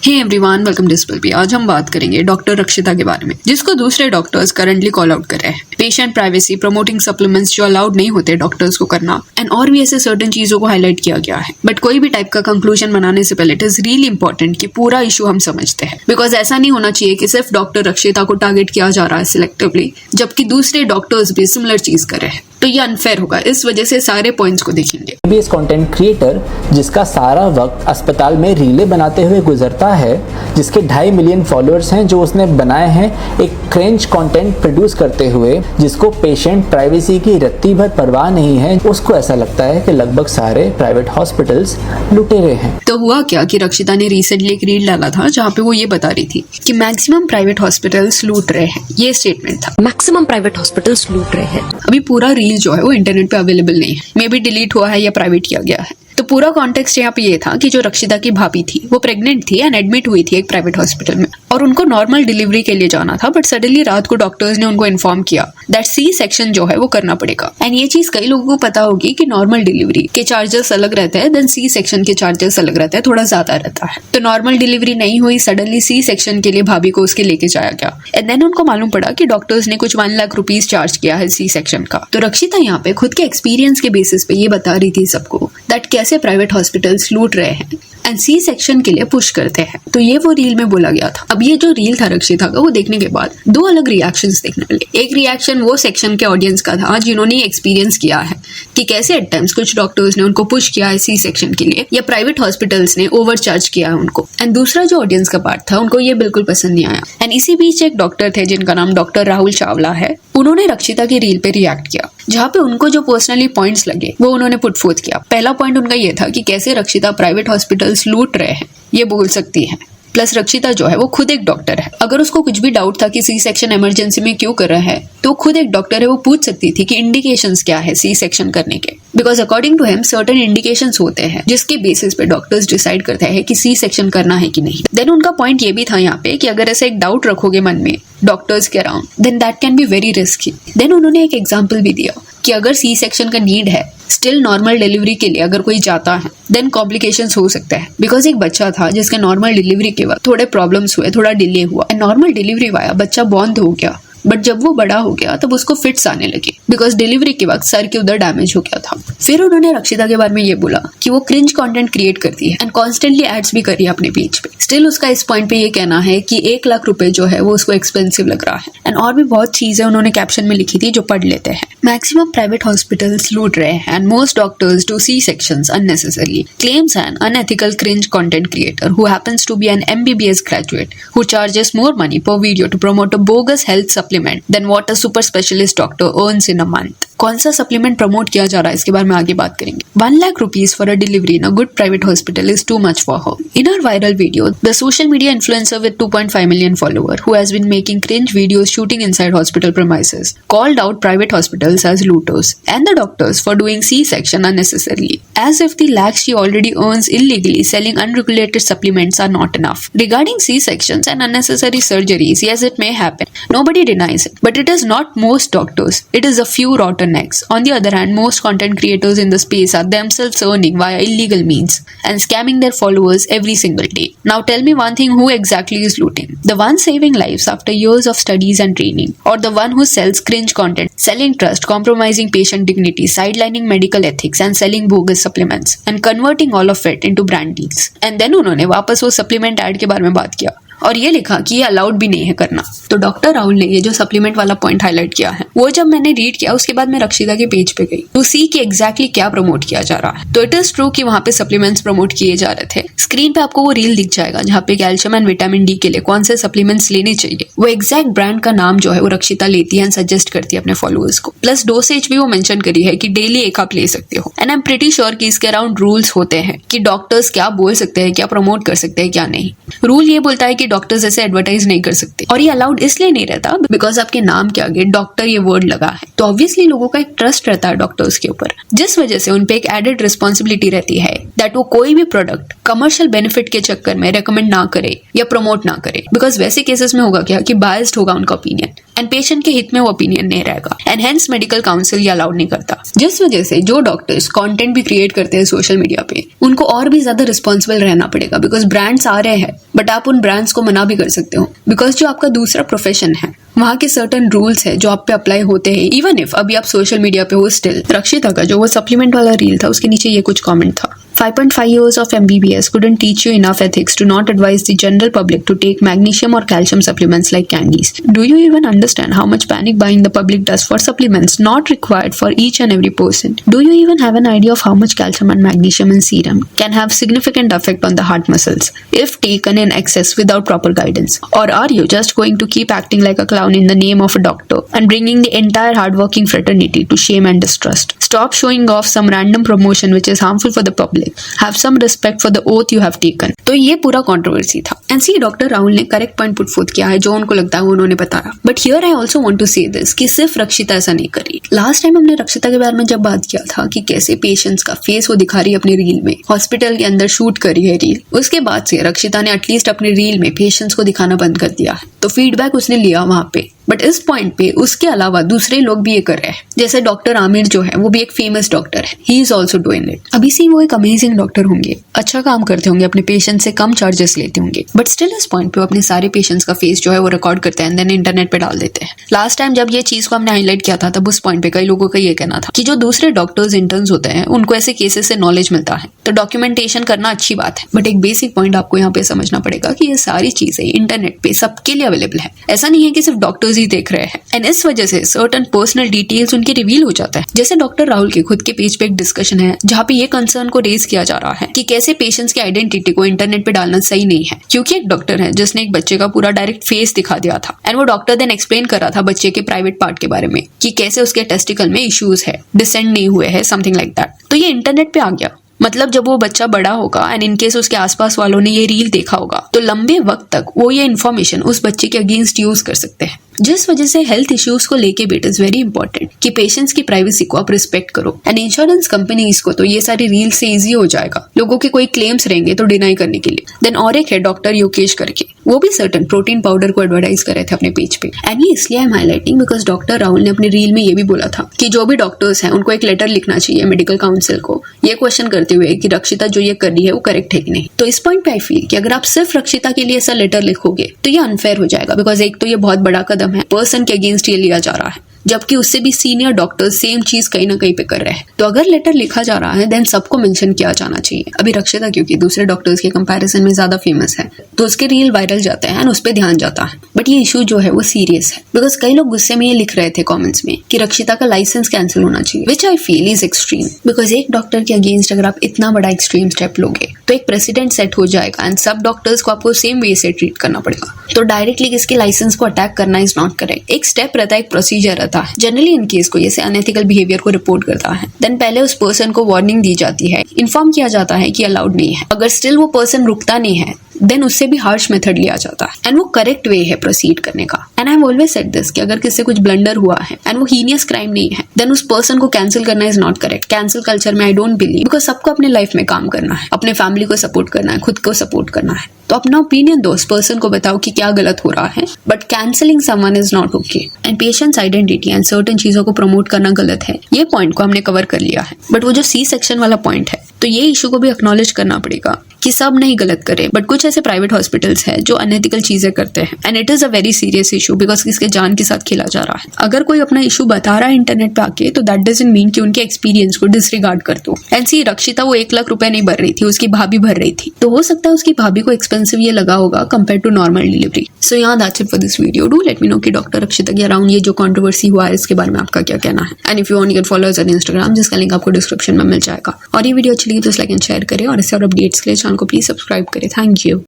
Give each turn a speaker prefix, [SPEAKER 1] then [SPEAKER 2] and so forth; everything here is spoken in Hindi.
[SPEAKER 1] हे एवरीवन, वेलकम टू पे। आज हम बात करेंगे डॉक्टर रक्षिता के बारे में, जिसको दूसरे डॉक्टर्स करंटली कॉल आउट कर रहे हैं। पेशेंट प्राइवेसी, प्रमोटिंग सप्लीमेंट्स जो अलाउड नहीं होते डॉक्टर्स को करना, एंड और भी ऐसे सर्टेन चीजों को हाईलाइट किया गया है। बट कोई भी टाइप का कंक्लूजन बनाने से पहले इट इज रियली इंपॉर्टेंट कि पूरा इशू हम समझते हैं, बिकॉज ऐसा नहीं होना चाहिए कि सिर्फ डॉक्टर रक्षिता को टारगेट किया जा रहा है सिलेक्टिवली, जबकि दूसरे डॉक्टर्स भी सिमिलर चीज कर रहे हैं। तो ये अनफेयर होगा, इस वजह से सारे पॉइंट्स को देखेंगे।
[SPEAKER 2] एमबीबीएस कंटेंट क्रिएटर जिसका सारा वक्त अस्पताल में रीले बनाते हुए गुजरता है, जिसके 2.5 मिलियन फॉलोअर्स हैं, जो उसने बनाए हैं एक क्रिंज कंटेंट प्रोड्यूस करते हुए, जिसको पेशेंट प्राइवेसी की रत्ती भर परवाह नहीं है, उसको ऐसा लगता है कि लगभग सारे प्राइवेट हॉस्पिटल्स लुटेरे हैं।
[SPEAKER 1] तो हुआ क्या कि रक्षिता ने रिसेंटली एक रील डाला था जहाँ पे वो ये बता रही थी कि मैक्सिमम प्राइवेट हॉस्पिटल्स लूट रहे हैं। ये स्टेटमेंट था,
[SPEAKER 3] मैक्सिमम प्राइवेट हॉस्पिटल्स लूट रहे हैं।
[SPEAKER 1] अभी पूरा रील जो है वो इंटरनेट पे अवेलेबल नहीं है, मे बी डिलीट हुआ है या प्राइवेट किया गया है। तो पूरा कॉन्टेक्स्ट यहाँ पे ये था कि जो रक्षिता की भाभी थी वो प्रेग्नेंट थी एंड एडमिट हुई थी एक प्राइवेट हॉस्पिटल में, और उनको नॉर्मल डिलीवरी के लिए जाना था। बट सडनली रात को डॉक्टर्स ने उनको इन्फॉर्म किया दैट सी सेक्शन जो है वो करना पड़ेगा। एंड ये चीज कई लोगों को पता होगी कि नॉर्मल डिलीवरी के चार्जेस अलग रहते हैं, देन सी सेक्शन के चार्जेस अलग रहते हैं, थोड़ा ज्यादा रहता है। तो नॉर्मल डिलीवरी नहीं हुई, सडनली सी सेक्शन के लिए भाभी को उसके लेके जाया गया, एंड देन उनको मालूम पड़ा कि डॉक्टर्स ने कुछ 1 लाख रुपीज चार्ज किया है सी सेक्शन का। तो रक्षिता यहाँ पे खुद के एक्सपीरियंस के बेसिस पे ये बता रही थी सबको दैट कैसे प्राइवेट हॉस्पिटल्स लूट रहे हैं एंड सी सेक्शन के लिए पुश करते हैं। तो ये वो रील में बोला गया था। अब ये जो रील था रक्षिता का, वो देखने के बाद 2 अलग रिएक्शंस देखने मिले। एक रिएक्शन वो सेक्शन के ऑडियंस का था जिन्होंने एक्सपीरियंस किया है कि कैसे एट टाइम्स कुछ डॉक्टर्स ने उनको पुश किया है सी सेक्शन के लिए, या प्राइवेट हॉस्पिटल्स ने ओवर चार्ज किया है उनको। एंड दूसरा जो ऑडियंस का पार्ट था, उनको ये बिल्कुल पसंद नहीं आया। एंड इसी बीच एक डॉक्टर थे जिनका नाम डॉक्टर राहुल चावला है, उन्होंने रक्षिता की रील पे रिएक्ट किया, जहाँ पे उनको जो पर्सनली पॉइंट्स लगे वो उन्होंने पुट फोर्थ किया। पहला पॉइंट उनका ये था कि कैसे रक्षिता प्राइवेट हॉस्पिटल्स लूट रहे हैं, ये बोल सकती है। प्लस रक्षिता जो है वो खुद एक डॉक्टर है, अगर उसको कुछ भी डाउट था कि सी सेक्शन इमरजेंसी में क्यों कर रहा है, तो खुद एक डॉक्टर है, वो पूछ सकती थी कि इंडिकेशंस क्या है सी सेक्शन करने के। Because according to him certain indications होते हैं जिसके बेसिस पे डॉक्टर्स डिसाइड करते हैं कि सी सेक्शन करना है कि नहीं। देन उनका पॉइंट ये भी था यहाँ पे कि अगर ऐसा एक डाउट रखोगे मन में डॉक्टर्स के around, then that can be very risky. Then उन्होंने एक एग्जाम्पल भी दिया कि अगर सी सेक्शन का नीड है, स्टिल नॉर्मल डिलीवरी के लिए अगर कोई जाता है, देन कॉम्प्लिकेशंस हो सकता है। बिकॉज एक बच्चा था जिसके नॉर्मल डिलीवरी के वक्त थोड़े प्रॉब्लम्स हुए, थोड़ा डिले हुआ, नॉर्मल डिलीवरी हुआ, बच्चा बॉर्न हो गया। बट जब वो बड़ा हो गया तब उसको फिट्स आने लगे, बिकॉज डिलीवरी के वक्त सर के उधर डैमेज हो गया था। फिर उन्होंने रक्षिता के बारे में ये बोला कि वो क्रिंज कंटेंट क्रिएट करती है एंड कॉन्स्टेंटली एड्स भी कर रही है अपने पेज पे। स्टिल उसका इस पॉइंट पे ये कहना है कि 1 लाख रुपए जो है वो उसको एक्सपेंसिव लग रहा है। एंड और भी बहुत चीजें उन्होंने कैप्शन में लिखी थी जो पढ़ लेते हैं। मैक्सिमम प्राइवेट हॉस्पिटल्स लूट रहे हैं and most doctors do C sections unnecessarily, claims an unethical cringe content creator who happens to be an MBBS graduate who charges more money per video to promote a bogus health supplement than what a super specialist doctor earns in a month. कौन सा सप्लीमेंट प्रमोट किया जा रहा है इसके बारे में आगे बात करेंगे। 1 lakh rupees for a delivery in a good private hospital is too much for her. In her viral video, the social media influencer with 2.5 million followers, who has been making cringe videos shooting inside hospital premises, called out private hospitals as looters and the doctors for doing C-section unnecessarily, as if the lakhs she already earns illegally selling unregulated supplements are not enough. Regarding C-sections and unnecessary surgeries, yes, it may happen. Nobody denies it, but it is not most doctors. It is a few rotten necks. On the other hand, most content creators in the space are themselves earning via illegal means and scamming their followers every single day. Now tell me one thing, who exactly is looting? The one saving lives after years of studies and training, or the one who sells cringe content, selling trust, compromising patient dignity, sidelining medical ethics and selling bogus supplements and converting all of it into brand deals? And then उन्होंने वापस वो सप्लीमेंट ऐड के बारे में बात किया और ये लिखा कि ये अलाउड भी नहीं है करना। तो डॉक्टर राहुल ने ये जो सप्लीमेंट वाला पॉइंट हाईलाइट किया है, वो जब मैंने रीड किया उसके बाद मैं रक्षिता के पेज पे गई तो सी कि एग्जैक्टली क्या प्रमोट किया जा रहा है। तो इट इज ट्रू कि वहां पे सप्लीमेंट्स प्रमोट किए जा रहे थे। स्क्रीन पे आपको वो रील दिख जाएगा जहाँ पे कैल्शियम एंड विटामिन डी के लिए कौन से सप्लीमेंट्स लेने चाहिए, वो एग्जैक्ट ब्रांड का नाम जो है वो रक्षिता लेती है एंड सजेस्ट करती है अपने फॉलोअर्स को। प्लस डोसेज भी वो मेंशन करी है कि डेली एक आप ले सकते हो। And I am pretty sure कि इसके अराउंड रूल्स होते हैं कि डॉक्टर्स क्या बोल सकते हैं, क्या प्रमोट कर सकते हैं, क्या नहीं। रूल ये बोलता है कि डॉक्टर्स ऐसे एडवर्टाइज नहीं कर सकते, और ये अलाउड इसलिए नहीं रहता बिकॉज आपके नाम के आगे डॉक्टर ये वर्ड लगा है। तो ऑब्वियसली लोगों का एक ट्रस्ट रहता है डॉक्टर्स के ऊपर, जिस वजह से उनपे एक एडेड रिस्पॉन्सिबिलिटी रहती है दैट वो कोई भी प्रोडक्ट कमर्शियल बेनिफिट के चक्कर में रेकमेंड ना करे या प्रमोट ना करे। बिकॉज वैसे केसेस में होगा क्या कि बायस्ड होगा उनका ओपिनियन, एंड पेशेंट के हित में वो ओपिनियन नहीं रहेगा एंड हेंस मेडिकल काउंसिल ये अलाउड नहीं करता। जिस वजह से जो डॉक्टर्स कंटेंट भी क्रिएट करते हैं सोशल मीडिया पे उनको और भी ज्यादा रिस्पॉन्सिबल रहना पड़ेगा बिकॉज ब्रांड्स आ रहे हैं बट आप उन ब्रांड्स को मना भी कर सकते हो बिकॉज जो आपका दूसरा प्रोफेशन है वहाँ के सर्टन रूल्स है जो आप पे अप्लाई होते हैं इवन इफ अभी आप सोशल मीडिया पे हो स्टिल। रक्षिता का जो वो सप्लीमेंट वाला रील था उसके नीचे ये कुछ कमेंट था 5.5 years of MBBS couldn't teach you enough ethics to not advise the general public to take magnesium or calcium supplements like candies. Do you even understand how much panic buying the public does for supplements not required for each and every person? Do you even have an idea of how much calcium and magnesium in serum can have significant effect on the heart muscles if taken in excess without proper guidance? Or are you just going to keep acting like a clown in the name of a doctor and bringing the entire hardworking fraternity to shame and distrust? Stop showing off some random promotion which is harmful for the public. Have some respect for the oath you have taken. तो ये पूरा कंट्रोवर्सी था एंड सी डॉक्टर राहुल ने करेक्ट पॉइंट पुट फॉर्थ किया है जो उनको लगता है वो उन्होंने बताया। But here I also want to say this कि सिर्फ रक्षिता ऐसा नहीं करी। लास्ट टाइम हमने रक्षिता के बारे में जब बात किया था कि कैसे पेशेंट्स का फेस वो दिखा रही है अपनी रील में, हॉस्पिटल के अंदर शूट करी है रील, उसके बाद से रक्षिता ने एटलीस्ट अपनी रील में पेशेंट्स को दिखाना बंद कर दिया है। तो फीडबैक उसने लिया वहां पे बट इस पॉइंट पे उसके अलावा दूसरे लोग भी ये कर रहे हैं। जैसे डॉक्टर आमिर जो है वो भी एक फेमस डॉक्टर है, he is also doing it. अभी से वो एक अमेजिंग डॉक्टर होंगे, अच्छा काम करते होंगे, अपने पेशेंट से कम चार्जेस लेते होंगे बट स्टिल इस पॉइंट पे वो अपने सारे पेशेंट्स का फेस जो है वो रिकॉर्ड करते हैं देन इंटरनेट पे डाल देते हैं। लास्ट टाइम जब ये चीज को हमने हाईलाइट किया था तब उस पॉइंट पे कई लोगों का ये कहना था कि जो दूसरे डॉक्टर्स इंटर्न्स होते हैं उनको ऐसे केसेस से नॉलेज मिलता है तो डॉक्यूमेंटेशन करना अच्छी बात है बट एक बेसिक पॉइंट आपको यहाँ पे समझना पड़ेगा कि ये सारी चीजें इंटरनेट पे सबके लिए अवेलेबल है। ऐसा नहीं है कि सिर्फ डॉक्टर्स ही देख रहे हैं एंड इस वजह से सर्टेन पर्सनल डिटेल्स उनके रिवील हो जाता है। जैसे डॉक्टर राहुल के खुद के पेज पे एक डिस्कशन है जहाँ पे ये कंसर्न को रेज किया जा रहा है कि कैसे पेशेंट्स की आइडेंटिटी को इंटरनेट पे डालना सही नहीं है क्योंकि एक डॉक्टर है जिसने एक बच्चे का पूरा डायरेक्ट फेस दिखा दिया था एंड वो डॉक्टर देन एक्सप्लेन कर रहा था बच्चे के प्राइवेट पार्ट के बारे में कि कैसे उसके टेस्टिकल में इश्यूज है, डिसेंड नहीं हुए है, समथिंग लाइक दैट। तो ये इंटरनेट पे आ गया। मतलब जब वो बच्चा बड़ा होगा एंड इनकेस उसके आसपास वालों ने ये रील देखा होगा तो लंबे वक्त तक वो ये इन्फॉर्मेशन उस बच्चे के अगेंस्ट यूज कर सकते हैं। जिस वजह से हेल्थ इश्यूज को लेके भी इट इज वेरी इंपॉर्टेंट कि पेशेंट्स की प्राइवेसी को आप रिस्पेक्ट करो एंड इंश्योरेंस कंपनीज को तो ये सारी रील से इजी हो जाएगा, लोगों के कोई क्लेम्स रहेंगे तो डिनाई करने के लिए। देन और एक है डॉक्टर योकेश करके, वो भी सर्टेन प्रोटीन पाउडर को एडवर्टाइज कर रहे थे अपने पेज पे एंड ये इसलिए I am highlighting because doctor Rahul ने अपनी रील में ये भी बोला था कि जो भी डॉक्टर्स हैं उनको एक लेटर लिखना चाहिए मेडिकल काउंसिल को ये क्वेश्चन करते हुए कि रक्षिता जो ये कर रही है वो करेक्ट है कि नहीं। तो इस पॉइंट पे आई फील कि अगर आप सिर्फ रक्षिता के लिए ऐसा लेटर लिखोगे तो ये अनफेयर हो जाएगा बिकॉज एक तो ये बहुत बड़ा कदम है, पर्सन के अगेंस्ट ये लिया जा रहा है जबकि उससे भी सीनियर डॉक्टर्स सेम चीज कहीं ना कहीं पे कर रहे हैं। तो अगर लेटर लिखा जा रहा है देन सबको मेंशन किया जाना चाहिए। अभी रक्षिता क्योंकि दूसरे डॉक्टर्स के कंपैरिजन में ज्यादा फेमस है तो उसके रील वायरल जाते हैं एंड उस पर ध्यान जाता है बट ये इशू जो है वो सीरियस है बिकॉज कई लोग गुस्से में ये लिख रहे थे कमेंट्स में कि रक्षिता का लाइसेंस कैंसिल होना चाहिए which I feel is extreme because एक डॉक्टर के अगेंस्ट अगर आप इतना बड़ा एक्सट्रीम स्टेप लोगे तो एक प्रेसिडेंट सेट हो जाएगा एंड सब डॉक्टर्स को आपको सेम वे से ट्रीट करना पड़ेगा। तो डायरेक्टली किसके लाइसेंस को अटैक करना इज नॉट करेक्ट। एक स्टेप रहता है, एक प्रोसीजर रहता है। जनरली इन केस को जैसे अनएथिकल बिहेवियर को रिपोर्ट करता है देन पहले उस पर्सन को वार्निंग दी जाती है, इन्फॉर्म किया जाता है कि अलाउड नहीं है। अगर स्टिल वो पर्सन रुकता नहीं है देन उससे भी हार्श मेथड लिया जाता है एंड वो करेक्ट वे है प्रोसीड करने का। And I have always said this कि अगर किसी से कुछ ब्लंडर हुआ है एंड वो हीनियस क्राइम नहीं है देन उस पर्सन को कैंसिल करना is not correct. Cancel culture में आई डोंट बिलीव बिकॉज सबको अपने लाइफ में काम करना है, अपने फैमिली को सपोर्ट करना है, खुद को सपोर्ट करना है। तो अपना ओपिनियन दो, उस पर्सन को बताओ कि क्या गलत हो रहा है but cancelling someone is not okay. And patients identity and certain चीजों को प्रमोट करना गलत है, ये पॉइंट को हमने कवर कर लिया है। बट वो जो सी सेक्शन वाला पॉइंट है तो ये इशू को भी एक्नॉलेज करना पड़ेगा कि सब नहीं गलत करे बट कुछ ऐसे प्राइवेट हॉस्पिटल्स हैं जो अनएथिकल चीजें करते हैं and it is a very serious issue because इसके जान के साथ खेला जा रहा है। अगर कोई अपना इशू बता रहा है इंटरनेट पे आके तो दैट डजंट मीन कि उनके एक्सपीरियंस को डिसरिगार्ड कर दो। एंड सी रक्षिता वो 1 लाख रुपए नहीं भर रही थी, उसकी भाभी भर रही थी तो हो सकता है उसकी भाभी को एक्सपेंसिव ये लगा होगा कंपेयर टू नॉर्मल डिलीवरी। सो यहाँ that's it for this video. Do let me know कि डॉक्टर रक्षिता के अराउंड ये जो कंट्रोवर्सी हुआ है इसके बारे में आपका क्या कहना है। And if you want to get followers on Instagram जिसका लिंक आपको डिस्क्रिप्शन में मिल जाएगा। और ये वीडियो अच्छी लगी तो लाइक एंड शेयर करें और इससे और अपडेट्स के लिए चैनल को प्लीज सब्सक्राइब करें। Thank you.